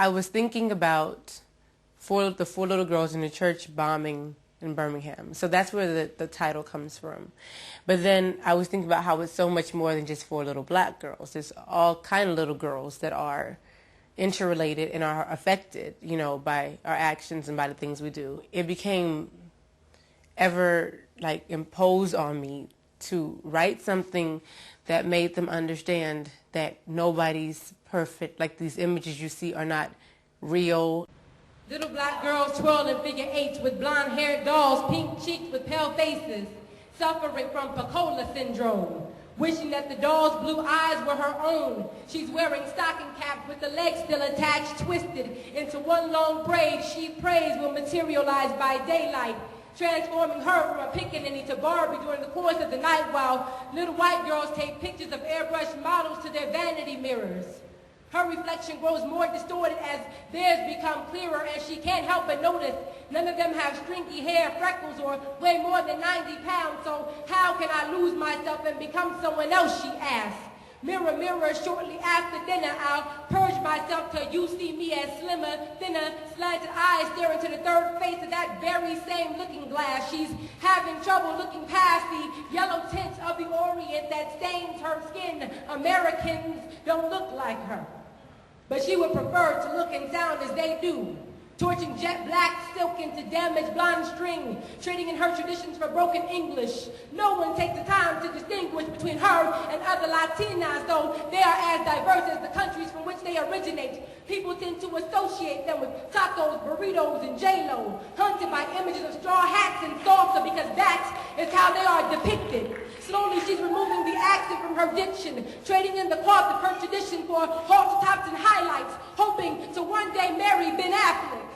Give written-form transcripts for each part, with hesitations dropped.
I was thinking about the four little girls in the church bombing in Birmingham. So that's where the title comes from. But then I was thinking about how it's so much more than just four little black girls. There's all kind of little girls that are interrelated and are affected, by our actions and by the things we do. It became ever imposed on me to write something that made them understand that nobody's perfect. Like, these images you see are not real. Little black girls twirling figure eights with blonde-haired dolls, pink cheeks with pale faces, suffering from Pacola syndrome, wishing that the doll's blue eyes were her own. She's wearing stocking caps with the legs still attached, twisted into one long braid she prays will materialize by daylight, transforming her from a pickaninny to Barbie during the course of the night, while little white girls take pictures of airbrushed models to their vanity mirrors. Her reflection grows more distorted as theirs become clearer, and she can't help but notice none of them have stringy hair, freckles, or weigh more than 90 pounds. So how can I lose myself and become someone else, she asks. Mirror, mirror, shortly after dinner, I'll purge myself till you see me as slimmer, thinner, slanted eyes stare into the third face of that very same looking glass. She's having trouble looking past the yellow tints of the Orient that stains her skin. Americans don't look like her, but she would prefer to look and sound as they do. Torching jet black silk into damaged blonde string, trading in her traditions for broken English. No one takes the time to distinguish between her and other Latinas, though they are as diverse as the countries from which they originate. People tend to associate them with tacos, burritos, and J-Lo, hunted by images of straw hats and salsa because that is how they are depicted. Slowly, she's removing the accent from her diction, trading in the cloth of her tradition for halter tops and highlights, hoping to one day marry Ben Affleck.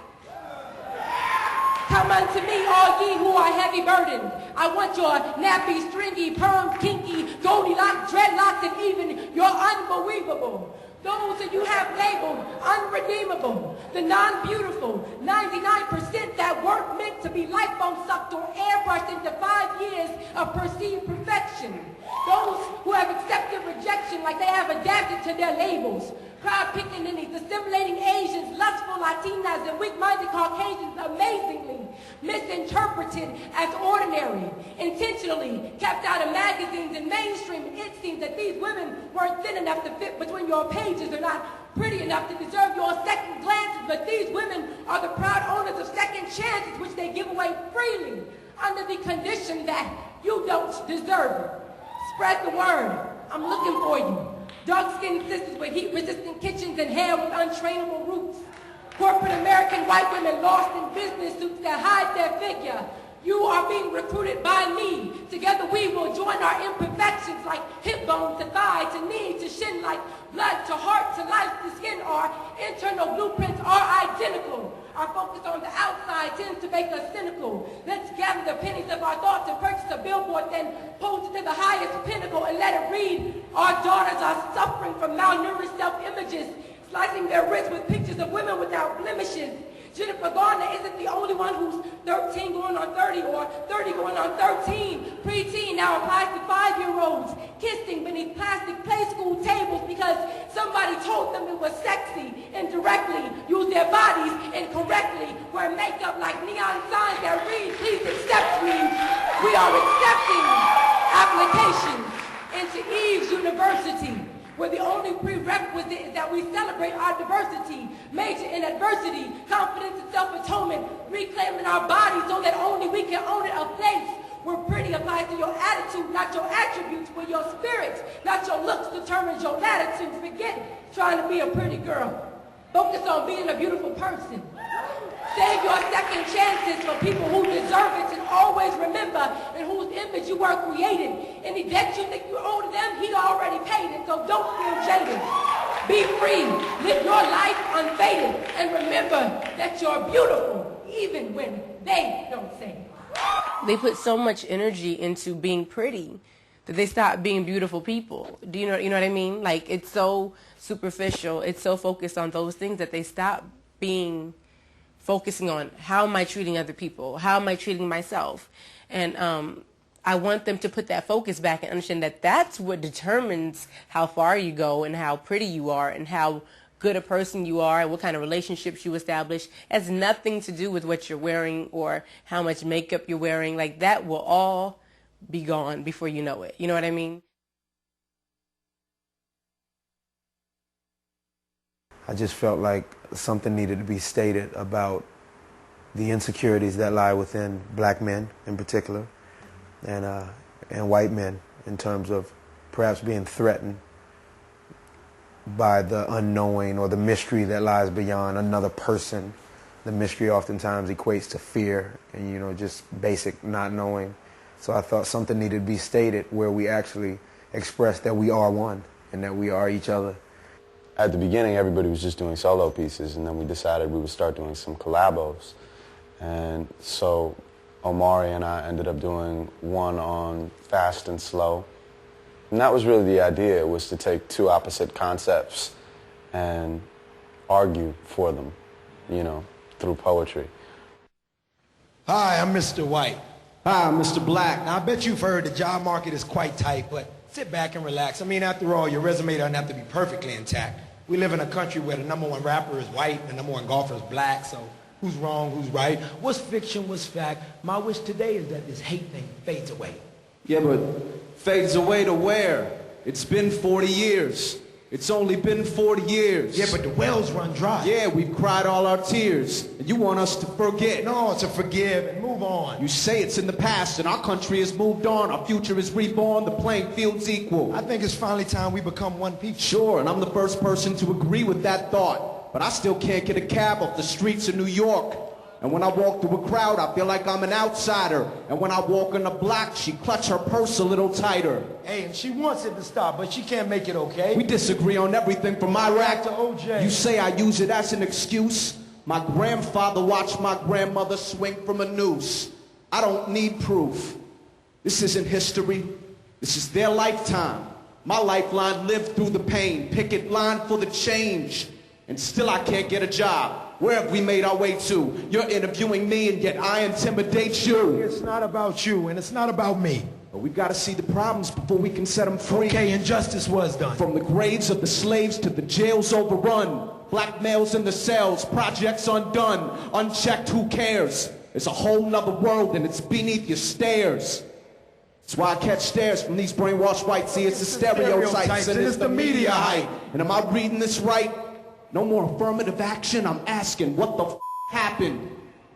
Come unto me, all ye who are heavy burdened. I want your nappy, stringy, perm, kinky, Goldilocks, dreadlocks, and even your unbelievable. Those that you have labeled unredeemable, the non-beautiful, 99% that weren't meant to be light bulb sucked or airbrushed into 5 years of perceived perfection. Those who have accepted rejection like they have adapted to their labels. Proud pickaninnies, assimilating Asians, lustful Latinas, and weak-minded Caucasians amazingly misinterpreted as ordinary, intentionally kept out of magazines and mainstream. It seems that these women weren't thin enough to fit between your pages or not pretty enough to deserve your second glances, but these women are the proud owners of second chances, which they give away freely under the condition that you don't deserve it. Spread the word. I'm looking for you. Dark-skinned sisters with heat-resistant kitchens and hair with untrainable roots. Corporate American white women lost in business suits that hide their figure. You are being recruited by me. Together we will join our imperfections like hip bone to thigh to knee to shin, like blood to heart to life to skin. Our internal blueprints are identical. Our focus on the outside tends to make us cynical. Let's gather the pennies of our thoughts and purchase a billboard, then post it to the highest pinnacle and let it read. Our daughters are suffering from malnourished self-images, slicing their wrists with pictures of women without blemishes. Jennifer Garner isn't the only one who's 13 going on 30 or 30 going on 13. Preteen now applies to 5-year-olds, kissing beneath plastic play school tables because somebody told them it was sexy, and directly use their bodies incorrectly, wear makeup like neon signs that read, please accept me. We are accepting applications into Eve's University, where the only prerequisite is that we celebrate our diversity, major in adversity, confidence and self-atonement, reclaiming our bodies so that only we can own it. A place where pretty applies to your attitude, not your attributes, where your spirits, not your looks, determines your latitude. Forget trying to be a pretty girl. Focus on being a beautiful person. Save your second chances for people who deserve it, and always remember in whose image you were created. Any debt you think you owe to them, he already paid it, so don't feel jaded. Be free, live your life unfaded, and remember that you're beautiful, even when they don't say it. They put so much energy into being pretty that they stop being beautiful people. Do you know what I mean? Like, it's so superficial, it's so focused on those things that they stop focusing on how am I treating other people, how am I treating myself. And I want them to put that focus back and understand that that's what determines how far you go and how pretty you are and how good a person you are and what kind of relationships you establish has nothing to do with what you're wearing or how much makeup you're wearing. Like, that will all be gone before you know it. You know what I mean? I just felt like something needed to be stated about the insecurities that lie within black men in particular, and white men in terms of perhaps being threatened by the unknowing or the mystery that lies beyond another person. The mystery oftentimes equates to fear and, you know, just basic not knowing. So I thought something needed to be stated where we actually express that we are one and that we are each other. At the beginning, everybody was just doing solo pieces, and then we decided we would start doing some collabos. And so Omari and I ended up doing one on Fast and Slow. And that was really the idea, was to take two opposite concepts and argue for them, you know, through poetry. Hi, I'm Mr. White. Hi, I'm Mr. Black. Now, I bet you've heard the job market is quite tight, but sit back and relax. I mean, after all, your resume doesn't have to be perfectly intact. We live in a country where the #1 rapper is white and the #1 golfer is black, so who's wrong, who's right? What's fiction, what's fact? My wish today is that this hate thing fades away. Yeah, but fades away to where? It's been 40 years. It's only been 40 years. Yeah, but the wells run dry. Yeah, we've cried all our tears. And you want us to forget. No, to forgive and move on. You say it's in the past and our country has moved on. Our future is reborn. The playing field's equal. I think it's finally time we become one people. Sure, and I'm the first person to agree with that thought. But I still can't get a cab off the streets of New York. And when I walk through a crowd, I feel like I'm an outsider. And when I walk on the block, she clutch her purse a little tighter. Hey, and she wants it to stop, but she can't make it okay. We disagree on everything from Iraq to OJ. You say I use it as an excuse. My grandfather watched my grandmother swing from a noose. I don't need proof. This isn't history. This is their lifetime. My lifeline lived through the pain. Picket line for the change. And still I can't get a job. Where have we made our way to? You're interviewing me and yet I intimidate you. It's not about you and it's not about me. But we've got to see the problems before we can set them free. Okay, injustice was done. From the graves of the slaves to the jails overrun. Black males in the cells, projects undone. Unchecked, who cares? It's a whole nother world and it's beneath your stairs. That's why I catch stares from these brainwashed whites. See, it's the stereotypes and it's the media hype. And am I reading this right? No more affirmative action. I'm asking, what the happened?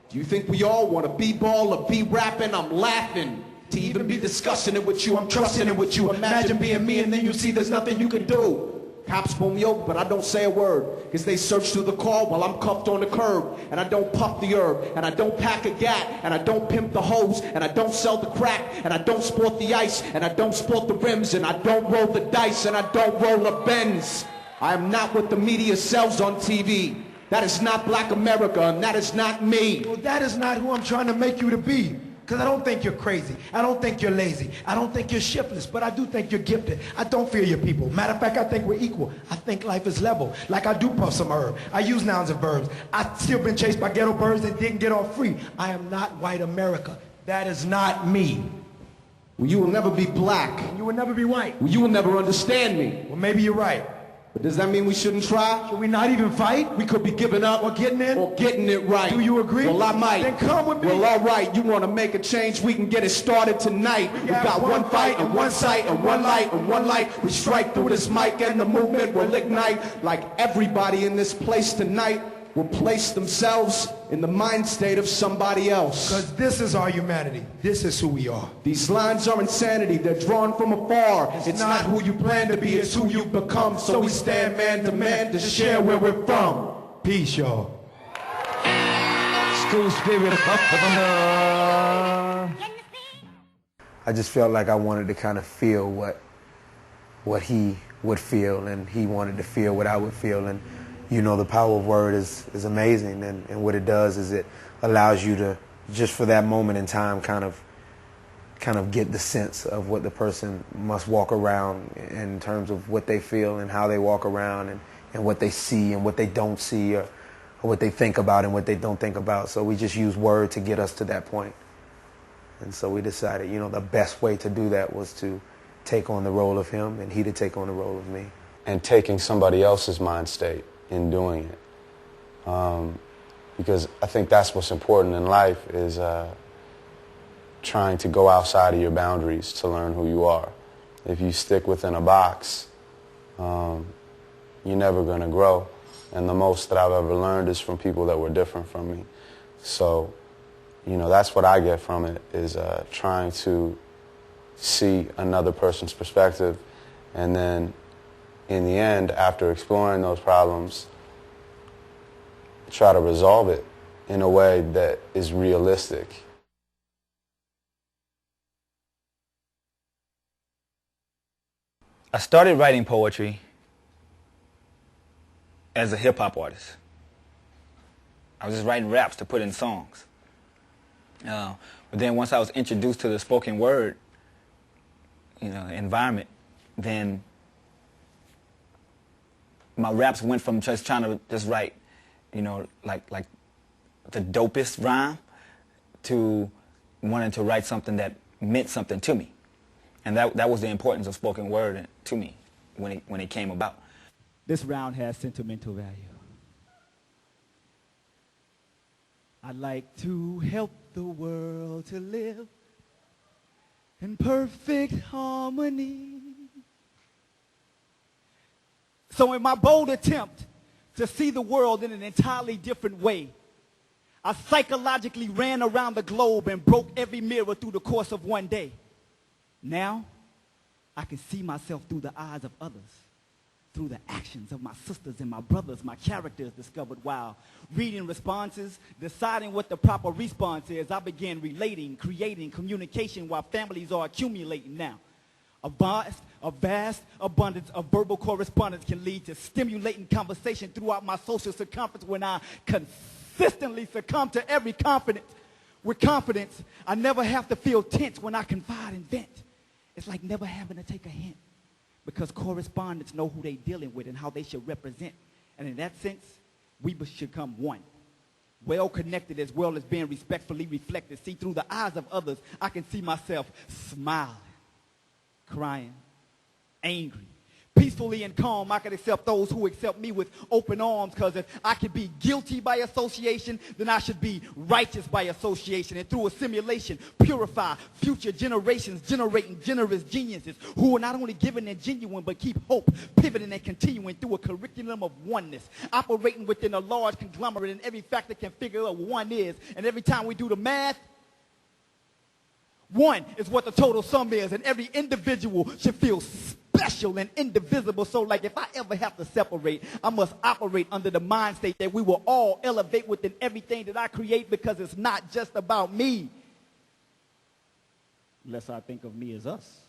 Do you think we all want to be ball or be rapping? I'm laughing. To even be discussing it with you, I'm trusting it with you. Imagine being me and then you see there's nothing you can do. Cops pull me over, but I don't say a word. Cause they search through the car while I'm cuffed on the curb. And I don't puff the herb, and I don't pack a gat, and I don't pimp the hose, and I don't sell the crack, and I don't sport the ice, and I don't sport the rims, and I don't roll the dice, and I don't roll the Benz. I am not what the media sells on TV. That is not Black America, and that is not me. Well, that is not who I'm trying to make you to be. Because I don't think you're crazy. I don't think you're lazy. I don't think you're shiftless, but I do think you're gifted. I don't fear your people. Matter of fact, I think we're equal. I think life is level. Like I do puff some herb. I use nouns and verbs. I've still been chased by ghetto birds and didn't get off free. I am not white America. That is not me. Well, you will never be black. You will never be white. Well, you will never understand me. Well, maybe you're right. But does that mean we shouldn't try? Should we not even fight? We could be giving up. Or getting in? Or getting it right. Do you agree? Well, I might. Then come with me. Well, all right. You want to make a change? We can get it started tonight. We got one fight and one sight and one light and one light. We strike through this mic and the movement will ignite. Like everybody in this place tonight will place themselves in the mind state of somebody else. Because this is our humanity. This is who we are. These lines are insanity. They're drawn from afar. It's not who you plan to be, it's who you become. So we stand man to man to share where we're from. Peace, y'all. School spirit up to the I just felt like I wanted to kind of feel what he would feel, and he wanted to feel what I would feel. And you know, the power of word is amazing, and what it does is it allows you to, just for that moment in time, kind of get the sense of what the person must walk around in terms of what they feel and how they walk around, and what they see and what they don't see, or what they think about and what they don't think about. So we just use word to get us to that point. And so we decided, you know, the best way to do that was to take on the role of him and he to take on the role of me. And taking somebody else's mind state in doing it. Because I think that's what's important in life is trying to go outside of your boundaries to learn who you are. If you stick within a box, you're never going to grow. And the most that I've ever learned is from people that were different from me. So, you know, that's what I get from it, is trying to see another person's perspective, and then in the end, after exploring those problems, try to resolve it in a way that is realistic. I started writing poetry as a hip-hop artist. I was just writing raps to put in songs. But then once I was introduced to the spoken word, environment, then my raps went from just trying to just write, like the dopest rhyme, to wanting to write something that meant something to me. And that was the importance of spoken word to me when it came about. This round has sentimental value. I'd like to help the world to live in perfect harmony. So in my bold attempt to see the world in an entirely different way, I psychologically ran around the globe and broke every mirror through the course of one day. Now, I can see myself through the eyes of others, through the actions of my sisters and my brothers, my characters discovered while reading responses, deciding what the proper response is. I began relating, creating communication while families are accumulating now. A vast abundance of verbal correspondence can lead to stimulating conversation throughout my social circumference when I consistently succumb to every confidence. With confidence, I never have to feel tense when I confide and vent. It's like never having to take a hint, because correspondents know who they're dealing with and how they should represent. And in that sense, we should become one. Well connected as well as being respectfully reflected. See, through the eyes of others, I can see myself smiling, crying, angry. Peacefully and calm, I can accept those who accept me with open arms, because if I can be guilty by association, then I should be righteous by association. And through assimilation, purify future generations, generating generous geniuses who are not only giving and genuine, but keep hope, pivoting and continuing through a curriculum of oneness, operating within a large conglomerate, and every factor can figure out what one is. And every time we do the math, one is what the total sum is, and every individual should feel special and indivisible. So like if I ever have to separate, I must operate under the mind state that we will all elevate within everything that I create, because it's not just about me. Unless I think of me as us.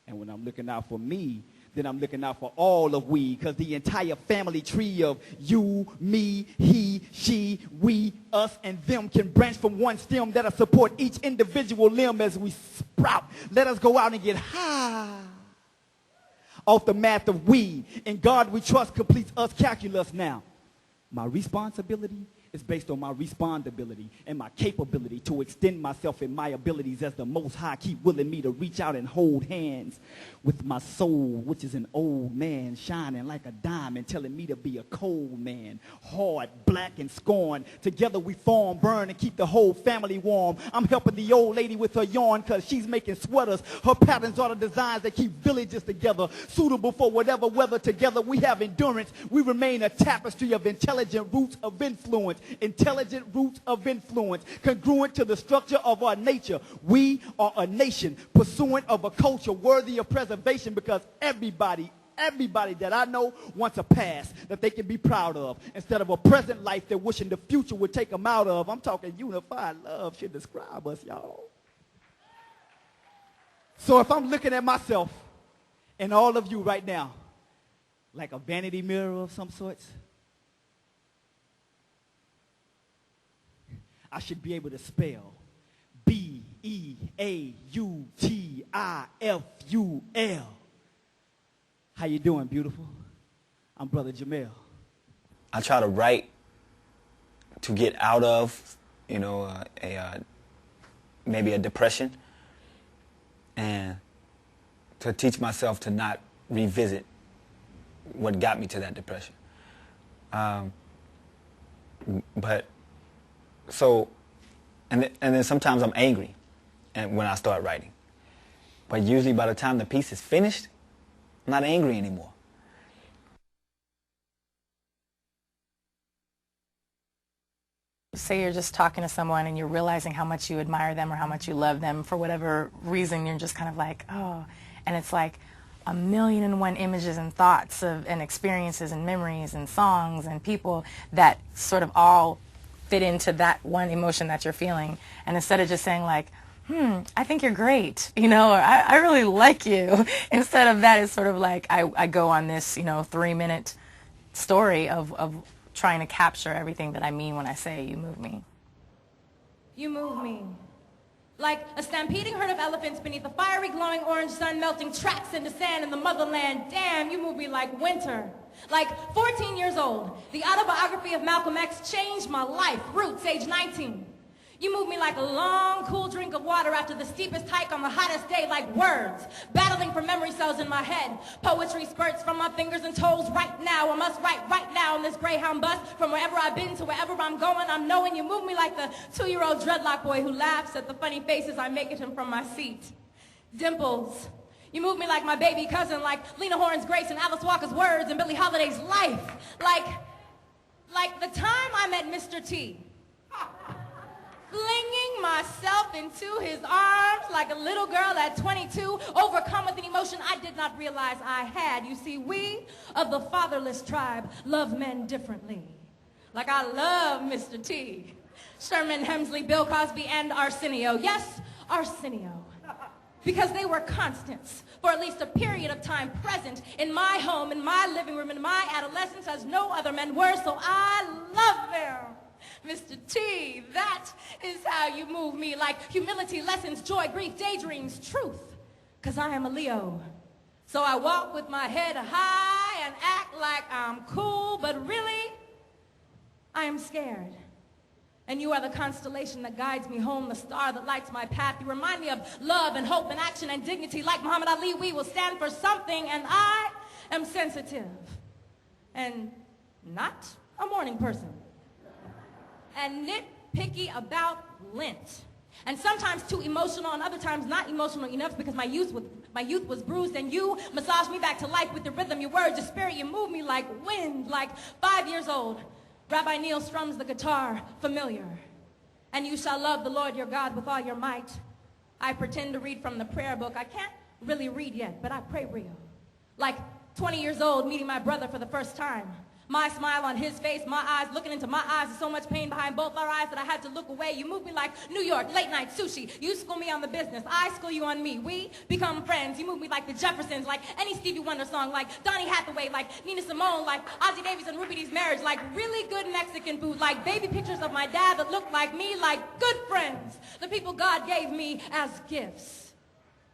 And when I'm looking out for me, then I'm looking out for all of we, because the entire family tree of you, me, he, she, we, us, and them can branch from one stem that'll support each individual limb as we sprout. Let us go out and get high off the math of we. In God we trust completes us calculus now. My responsibility is based on my respondability and my capability to extend myself and my abilities as the Most High keep willing me to reach out and hold hands with my soul, which is an old man shining like a diamond, telling me to be a cold man, hard, black, and scorned. Together we form, burn, and keep the whole family warm. I'm helping the old lady with her yarn, because she's making sweaters. Her patterns are the designs that keep villages together, suitable for whatever weather. Together we have endurance. We remain a tapestry of intelligent roots of influence. Intelligent roots of influence, congruent to the structure of our nature. We are a nation pursuant of a culture worthy of preservation, because everybody that I know wants a past that they can be proud of, instead of a present life they're wishing the future would take them out of. I'm talking unified love should describe us, y'all. So if I'm looking at myself and all of you right now like a vanity mirror of some sorts, I should be able to spell B-E-A-U-T-I-F-U-L. How you doing, beautiful? I'm Brother Jamel. I try to write to get out of, maybe a depression, and to teach myself to not revisit what got me to that depression. But so, and then sometimes I'm angry, and when I start writing. But usually by the time the piece is finished, I'm not angry anymore. Say you're just talking to someone and you're realizing how much you admire them or how much you love them for whatever reason, you're just kind of like, oh, and it's like 1,000,001 images and thoughts and experiences and memories and songs and people that sort of all fit into that one emotion that you're feeling. And instead of just saying like, I think you're great, or I really like you, instead of that, it's sort of like I go on this, 3-minute story of trying to capture everything that I mean when I say you move me. You move me. Like a stampeding herd of elephants beneath a fiery glowing orange sun melting tracks into sand in the motherland. Damn, you move me like winter. Like 14 years old, the autobiography of Malcolm X changed my life. Roots, age 19. You move me like a long, cool drink of water after the steepest hike on the hottest day, like words, battling for memory cells in my head. Poetry spurts from my fingers and toes right now. I must write right now on this Greyhound bus. From wherever I've been to wherever I'm going, I'm knowing you move me like the 2-year-old dreadlock boy who laughs at the funny faces I make at him from my seat. Dimples. You move me like my baby cousin, like Lena Horne's Grace and Alice Walker's Words and Billie Holiday's Life. Like the time I met Mr. T. Flinging myself into his arms like a little girl at 22, overcome with an emotion I did not realize I had. You see, we of the fatherless tribe love men differently. Like I love Mr. T, Sherman Hemsley, Bill Cosby, and Arsenio. Yes, Arsenio. Because they were constants for at least a period of time present in my home, in my living room, in my adolescence as no other men were, so I love them. Mr. T, that is how you move me, like humility, lessons, joy, grief, daydreams, truth. Because I am a Leo. So I walk with my head high and act like I'm cool, but really, I am scared. And you are the constellation that guides me home, the star that lights my path. You remind me of love and hope and action and dignity. Like Muhammad Ali, we will stand for something, and I am sensitive. And not a morning person. And nitpicky about lint. And sometimes too emotional, and other times not emotional enough because my youth was bruised, and you massaged me back to life with your rhythm, your words, your spirit. You move me like wind, like 5 years old. Rabbi Neil strums the guitar, familiar. And you shall love the Lord your God with all your might. I pretend to read from the prayer book. I can't really read yet, but I pray real. Like 20 years old, meeting my brother for the first time. My smile on his face, my eyes looking into my eyes, there's so much pain behind both our eyes that I had to look away. You move me like New York, late night sushi. You school me on the business, I school you on me. We become friends. You move me like the Jeffersons, like any Stevie Wonder song, like Donny Hathaway, like Nina Simone, like Ozzie Davis and Ruby Dee's Marriage, like really good Mexican food, like baby pictures of my dad that looked like me, like good friends. The people God gave me as gifts,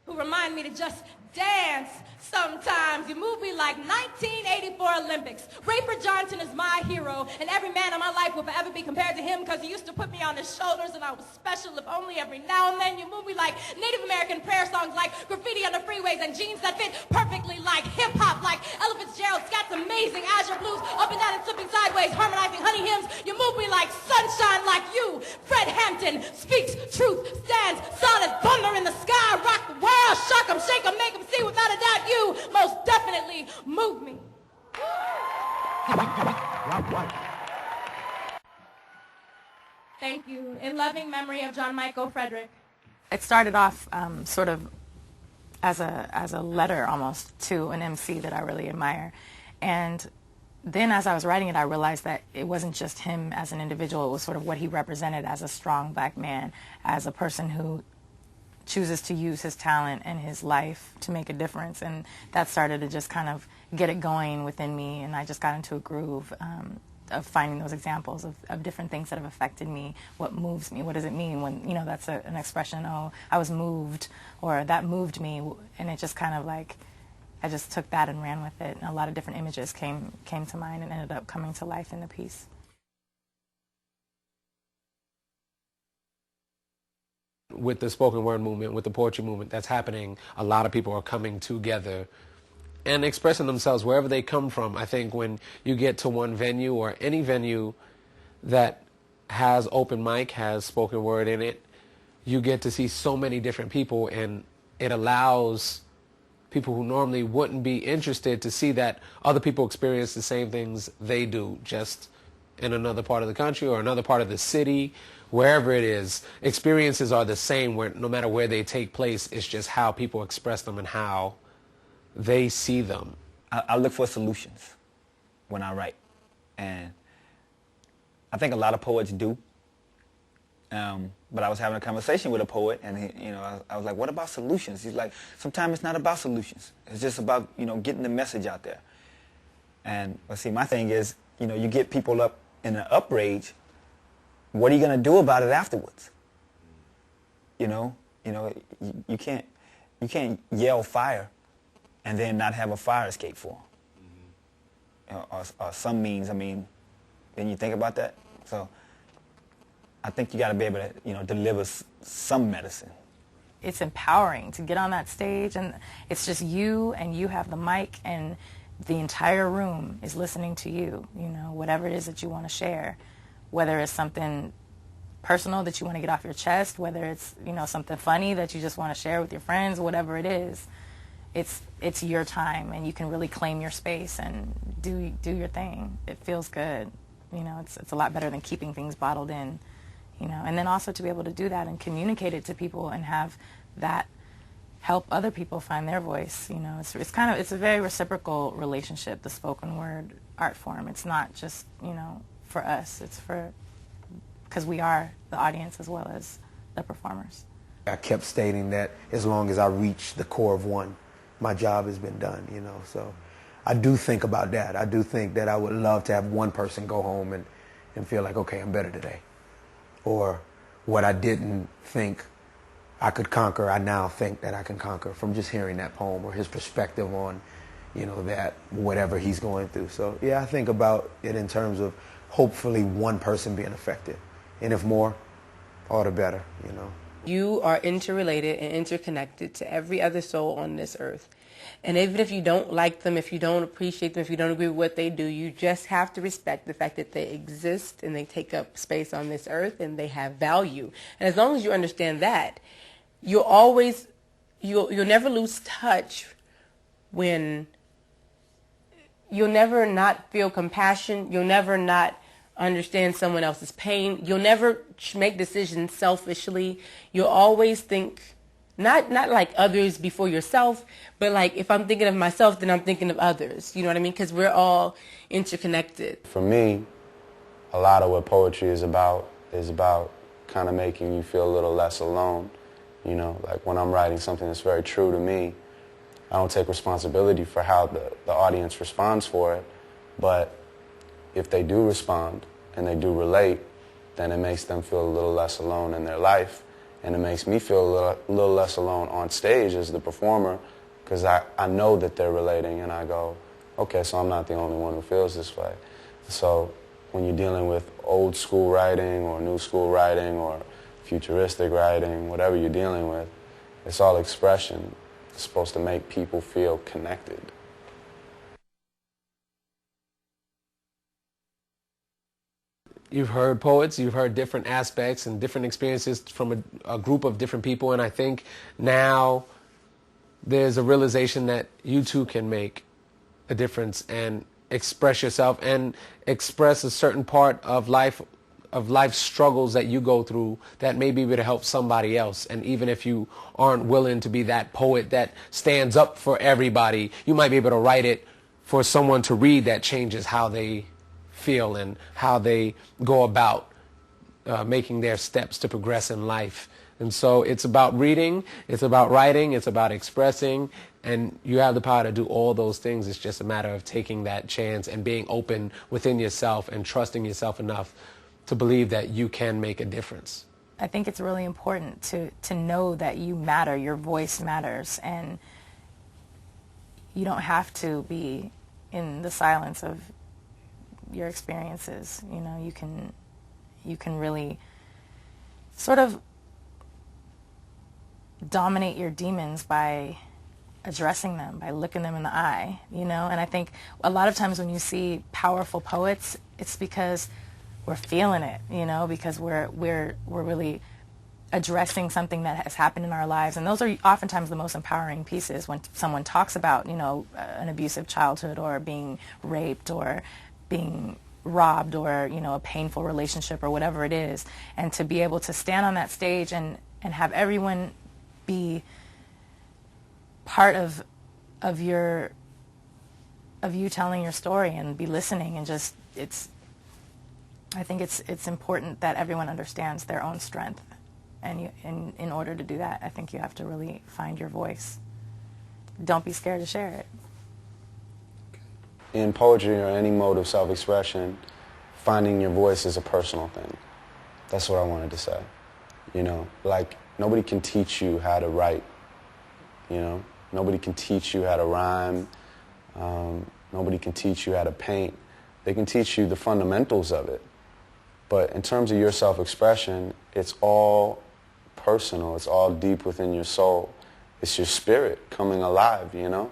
who remind me to just dance sometimes. You move me like 1984 Olympics. Rayford Johnson is my hero, and every man in my life will forever be compared to him because he used to put me on his shoulders and I was special, if only every now and then. You move me like Native American prayer songs, like graffiti on the freeways and jeans that fit perfectly, like hip-hop, like Ella Fitzgerald, Scott's amazing Azure Blues, up and down and slipping sideways, harmonizing honey hymns. You move me like sunshine, like you. Fred Hampton speaks truth, stands solid, thunder in the sky, rock the world, shock 'em, shake 'em, make 'em see. Without a doubt, you most definitely move me. Thank you. In loving memory of John Michael Frederick. It started off sort of as a letter almost to an MC that I really admire. And then as I was writing it, I realized that it wasn't just him as an individual. It was sort of what he represented as a strong black man, as a person who chooses to use his talent and his life to make a difference. And that started to just kind of get it going within me, and I just got into a groove of finding those examples of different things that have affected me. What moves me? What does it mean when, that's an expression, oh, I was moved, or that moved me. And it just kind of like, I just took that and ran with it. And a lot of different images came to mind and ended up coming to life in the piece. With the spoken word movement, with the poetry movement that's happening, a lot of people are coming together and expressing themselves wherever they come from. I think when you get to one venue or any venue that has open mic, has spoken word in it, you get to see so many different people, and it allows people who normally wouldn't be interested to see that other people experience the same things they do, just in another part of the country or another part of the city, wherever it is. Experiences are the same where no matter where they take place, it's just how people express them and how they see them. I look for solutions when I write, and I think a lot of poets do. But I was having a conversation with a poet, and I was like, "What about solutions?" He's like, "Sometimes it's not about solutions. It's just about getting the message out there." And see, my thing is, you get people up in an uprage. What are you gonna do about it afterwards? You can't yell fire and then not have a fire escape for them. Or some means. I mean, didn't you think about that? So I think you got to be able to, deliver some medicine. It's empowering to get on that stage, and it's just you, and you have the mic, and the entire room is listening to you, whatever it is that you want to share, whether it's something personal that you want to get off your chest, whether it's, something funny that you just want to share with your friends, whatever it is. It's your time, and you can really claim your space and do your thing. It feels good. It's a lot better than keeping things bottled in. And then also to be able to do that and communicate it to people and have that help other people find their voice. It's a very reciprocal relationship, the spoken word art form. It's not just, for us. It's because we are the audience as well as the performers. I kept stating that as long as I reach the core of one, my job has been done, so I do think about that. I do think that I would love to have one person go home and feel like, okay, I'm better today. Or what I didn't think I could conquer, I now think that I can conquer from just hearing that poem or his perspective on, that whatever he's going through. So, yeah, I think about it in terms of hopefully one person being affected. And if more, all the better, You are interrelated and interconnected to every other soul on this earth. And even if you don't like them, if you don't appreciate them, if you don't agree with what they do, you just have to respect the fact that they exist and they take up space on this earth and they have value. And as long as you understand that, you'll never lose touch when you'll never not feel compassion. You'll never not understand someone else's pain. You'll never make decisions selfishly. You'll always think not like others before yourself, but like if I'm thinking of myself, then I'm thinking of others. You know what I mean? Because we're all interconnected. For me, a lot of what poetry is about kind of making you feel a little less alone. Like when I'm writing something that's very true to me, I don't take responsibility for how the audience responds for it, but if they do respond and they do relate, then it makes them feel a little less alone in their life. And it makes me feel a little less alone on stage as the performer, because I know that they're relating, and I go, okay, so I'm not the only one who feels this way. So when you're dealing with old school writing or new school writing or futuristic writing, whatever you're dealing with, it's all expression. It's supposed to make people feel connected. You've heard poets, you've heard different aspects and different experiences from a group of different people, and I think now there's a realization that you too can make a difference and express yourself and express a certain part of life's struggles that you go through that may be able to help somebody else. And even if you aren't willing to be that poet that stands up for everybody, you might be able to write it for someone to read that changes how they feel and how they go about making their steps to progress in life. And so it's about reading, it's about writing, it's about expressing, and you have the power to do all those things. It's just a matter of taking that chance and being open within yourself and trusting yourself enough to believe that you can make a difference. I think it's really important to know that you matter, your voice matters, and you don't have to be in the silence of your experiences. You can really sort of dominate your demons by addressing them, by looking them in the eye, you know. And I think a lot of times when you see powerful poets, it's because we're feeling it, you know, because we're really addressing something that has happened in our lives. And those are oftentimes the most empowering pieces, when someone talks about, you know, an abusive childhood, or being raped, or being robbed, or, you know, a painful relationship, or whatever it is. And to be able to stand on that stage and have everyone be part of you telling your story, and be listening, and just, I think it's important that everyone understands their own strength. And in order to do that, I think you have to really find your voice. Don't be scared to share it. In poetry or any mode of self-expression, finding your voice is a personal thing. That's what I wanted to say. You know, like, nobody can teach you how to write, you know? Nobody can teach you how to rhyme. Nobody can teach you how to paint. They can teach you the fundamentals of it. But in terms of your self-expression, it's all personal. It's all deep within your soul. It's your spirit coming alive, you know?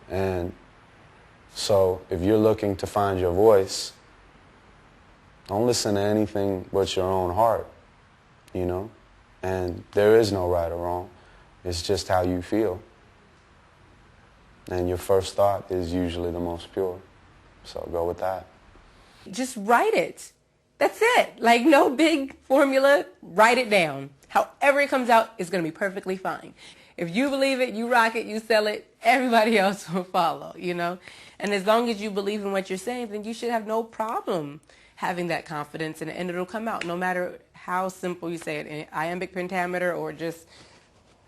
And so if you're looking to find your voice, don't listen to anything but your own heart, you know? And there is no right or wrong. It's just how you feel. And your first thought is usually the most pure. So go with that. Just write it. That's it. Like, no big formula. Write it down. However it comes out, it's going to be perfectly fine. If you believe it, you rock it, you sell it, everybody else will follow, you know? And as long as you believe in what you're saying, then you should have no problem having that confidence, and it'll come out no matter how simple you say it, in iambic pentameter or just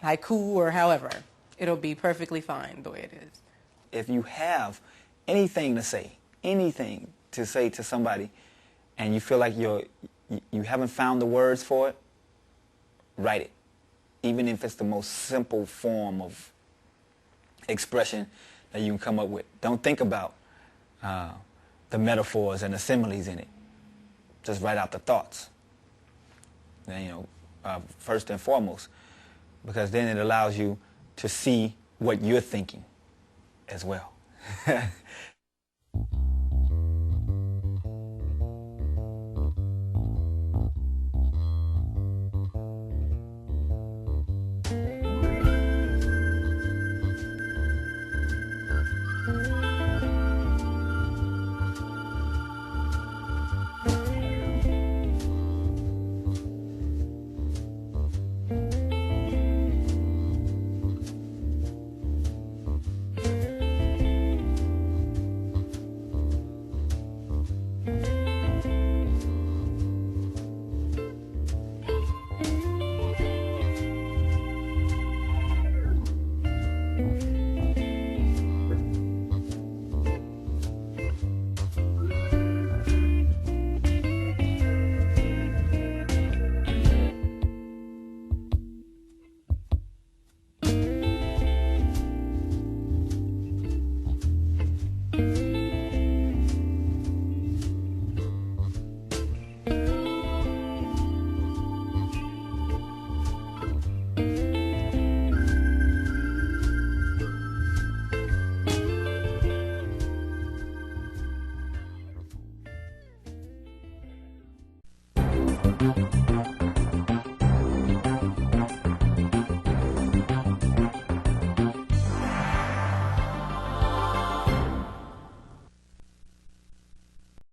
haiku or however. It'll be perfectly fine the way it is. If you have anything to say to somebody, and you feel like you haven't found the words for it, write it. Even if it's the most simple form of expression that you can come up with. Don't think about the metaphors and the similes in it. Just write out the thoughts. And, you know, first and foremost, because then it allows you to see what you're thinking as well.